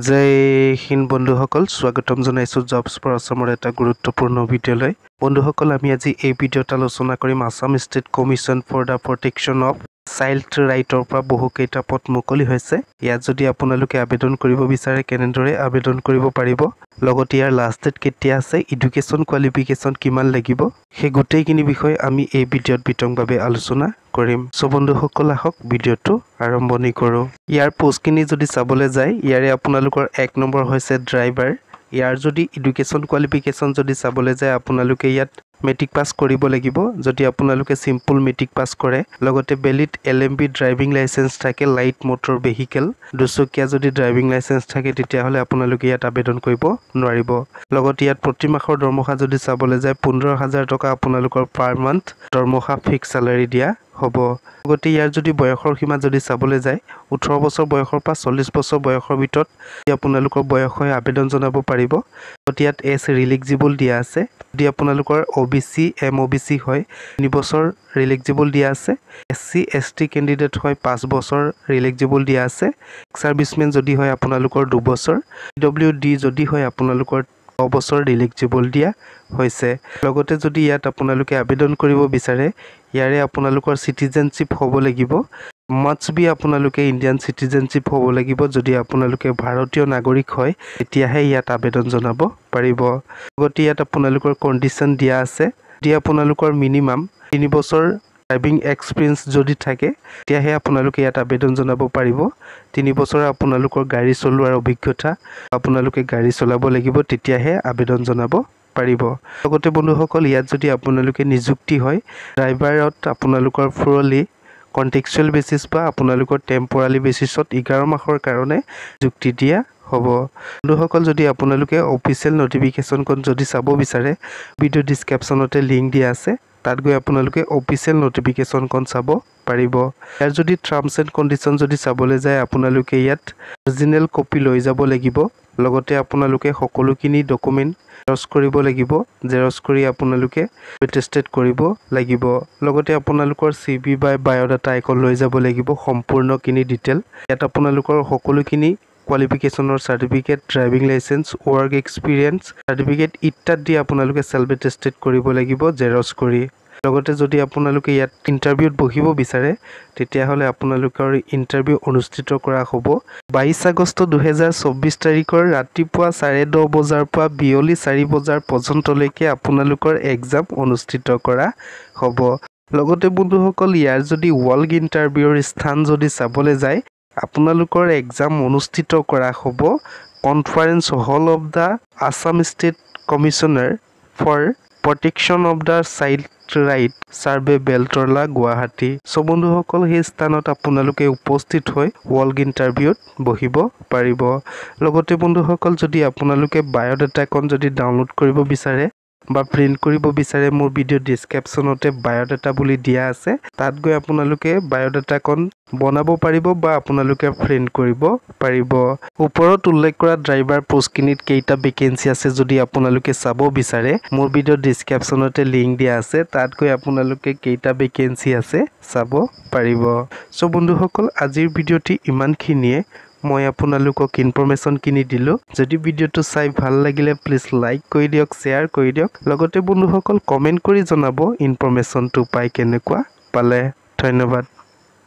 জয় হিন্দ বন্ধুসকল, স্বাগতম জনাইছোঁ জবছ ফৰ আছামৰ এটা গুৰুত্বপূৰ্ণ ভিডিঅ'লৈ। বন্ধুসকল, আমি আজি এই ভিডিঅ'ত আলোচনা কৰিম Assam state commission for the protection of child ৰাইটৰ পৰা বহুকেইটা পদ মুকলি হৈছে। ইয়াত যদি আপোনালোকে আবেদন কৰিব বিচাৰে কেনেদৰে আবেদন কৰিব পাৰিব, লগতে ইয়াৰ লাষ্ট ডেট কেতিয়া আছে, এডুকেশ্যন কোৱালিফিকেশ্যন কিমান লাগিব, সেই গোটেইখিনি বিষয় আমি এই ভিডিঅ'ত বিতংভাৱে আলোচনা কৰিম। বন্ধুসকল, আহক ভিডিঅ'টো আৰম্ভণি কৰোঁ। ইয়াৰ পোষ্টখিনি যদি চাবলৈ যায়, ইয়াৰে আপোনালোকৰ 1 নম্বৰ হৈছে ড্ৰাইভাৰ। ইয়াৰ যদি এডুকেশ্যন কোৱালিফিকেশ্যন যদি চাবলৈ যায়, আপোনালোকে ইয়াত মেট্ৰিক পাছ কৰিব লাগিব। যদি আপোনালোকে চিম্পল মেট্ৰিক পাছ কৰে, লগতে ভেলিড LMB ড্ৰাইভিং লাইচেঞ্চ থাকে, লাইট মটৰ ভেহিকেল 2 চকীয়া যদি ড্ৰাইভিং লাইচেঞ্চ থাকে, তেতিয়াহ'লে আপোনালোকে ইয়াত আবেদন কৰিব নোৱাৰিব। লগতে ইয়াত প্ৰতি মাহৰ দৰমহা যদি চাবলৈ যায়, 15,000 টকা আপোনালোকৰ পাৰ মান্থ দৰমহা ফিক্স চেলাৰী দিয়া হ'ব। লগতে ইয়াৰ যদি বয়সৰ সীমা যদি চাবলৈ যায়, 18 বছৰ বয়সৰ পৰা 40 বছৰ বয়সৰ ভিতৰত আপোনালোকৰ বয়স হয় আবেদন জনাব পাৰিব। লগতে ইয়াত এজ ৰিলিজিবল দিয়া আছে। যদি আপোনালোকৰ OBC MOBC হয় 3 বছৰ ৰিলিজিবল দিয়া আছে। SC ST কেণ্ডিডেট হয় 5 বছৰ ৰিলিজিবল দিয়া আছে। ছাৰ্ভিচমেন যদি হয় আপোনালোকৰ 2 বছৰ। PWD যদি হয় আপোনালোকৰ 9 বছৰ ৰিলিজিবল দিয়া হৈছে। লগতে যদি ইয়াত আপোনালোকে আবেদন কৰিব বিচাৰে, ইয়াৰে আপোনালোকৰ চিটিজেনশ্বিপ হ'ব লাগিব। মাষ্ট বি আপোনালোকে ইণ্ডিয়ান চিটিজেনশ্বিপ হ'ব লাগিব। যদি আপোনালোকে ভাৰতীয় নাগৰিক হয়, তেতিয়াহে ইয়াত আবেদন জনাব পাৰিব। লগতে ইয়াত আপোনালোকৰ কণ্ডিশ্যন দিয়া আছে। যদি আপোনালোকৰ মিনিমাম 3 বছৰ ড্ৰাইভিং এক্সপিৰিয়েঞ্চ যদি থাকে, তেতিয়াহে আপোনালোকে ইয়াত আবেদন জনাব পাৰিব। 3 বছৰ আপোনালোকৰ গাড়ী চলোৱাৰ অভিজ্ঞতা, আপোনালোকে গাড়ী চলাব লাগিব, তেতিয়াহে আবেদন জনাব পাৰিব। লগতে বন্ধুসকল, ইয়াত যদি আপোনালোকে নিযুক্তি হয়, ড্ৰাইভাৰত আপোনালোকৰ ফুৰলি কণ্টেক্সুৱেল বেচিছ বা আপোনালোকৰ টেম্পৰালি বেচিছত 11 মাহৰ কাৰণে যুক্তি দিয়া হ'ব। বন্ধুসকল, যদি আপোনালোকে অফিচিয়েল নটিফিকেশ্যনখন যদি চাব বিচাৰে, ভিডিঅ' ডিছক্ৰিপশ্যনতে লিংক দিয়া আছে, তাত গৈ আপোনালোকে অফিচিয়েল নটিফিকেশ্যনখন চাব পাৰিব। ইয়াৰ যদি টাৰ্মছ এণ্ড কণ্ডিশ্যন যদি চাবলৈ যায়, আপোনালোকে ইয়াত অৰিজিনেল কপি লৈ যাব লাগিব। লগতে আপোনালোকে সকলোখিনি ডকুমেণ্ট জেৰক্স কৰিব লাগিব। জেৰক্স কৰি আপোনালোকে এটেষ্টেড কৰিব লাগিব। লগতে আপোনালোকৰ CV বা বায়'ডাটা এখন লৈ যাব লাগিব, সম্পূৰ্ণখিনি ডিটেইল। ইয়াত আপোনালোকৰ সকলোখিনি কোৱালিফিকেশ্যনৰ certificate, driving licence, work experience certificate ইত্যাদি আপোনালোকে চেল্ফ এটেষ্টেড কৰিব লাগিব জেৰক্স কৰি। লগতে যদি আপোনালোকে ইয়াত ইণ্টাৰভিউত বহিব বিচাৰে, তেতিয়াহ'লে আপোনালোকৰ ইণ্টাৰভিউ অনুষ্ঠিত কৰা হ'ব 22 আগষ্ট 2024 তাৰিখৰ ৰাতিপুৱা 10:30 বজাৰ পৰা বিয়লি 4 বজাৰ পৰ্যন্তলৈকে আপোনালোকৰ এক্সাম অনুষ্ঠিত কৰা হ'ব। লগতে বন্ধুসকল, ইয়াৰ যদি ৱাল্ক ইণ্টাৰভিউৰ স্থান যদি চাবলৈ যায়, আপোনালোকৰ এক্সাম অনুষ্ঠিত কৰা হ'ব conference hall of the Assam state commissioner for protection of the child right survey Beltola, Guwahati. বন্ধুসকল, সেই স্থানত আপোনালোকে উপস্থিত হৈ ৱাল্ক ইণ্টাৰভিউত বহিব পাৰিব। লগতে বন্ধুসকল, যদি আপোনালোকে বায়'ডাটাখন যদি ডাউনলোড কৰিব বিচাৰে বা প্ৰিণ্ট কৰিব বিচাৰে, মোৰ ভিডিঅ' ডিছক্ৰিপশ্যনতে বায়'ডাটা বুলি দিয়া আছে, তাত গৈ আপোনালোকে বায়'ডাটাখন বনাব পাৰিব বা আপোনালোকে প্ৰিণ্ট কৰিব পাৰিব। ওপৰত উল্লেখ কৰা ড্ৰাইভাৰ পোষ্টখিনিত কেইটা ভেকেঞ্চি আছে যদি আপোনালোকে চাব বিচাৰে, মোৰ ভিডিঅ' ডিছক্ৰিপশ্যনতে লিংক দিয়া আছে, তাত গৈ আপোনালোকে কেইটা ভেকেঞ্চি আছে চাব পাৰিব। বন্ধুসকল, আজিৰ ভিডিঅ'টি ইমানখিনিয়ে। মই আপোনালোকক ইনফৰমেশ্যনখিনি দিলোঁ। যদি ভিডিঅ'টো চাই ভাল লাগিলে প্লিজ লাইক কৰি দিয়ক, শ্বেয়াৰ কৰি দিয়ক। লগতে বন্ধুসকল, কমেণ্ট কৰি জনাব ইনফৰমেশ্যনটো পাই কেনেকুৱা পালে। ধন্যবাদ।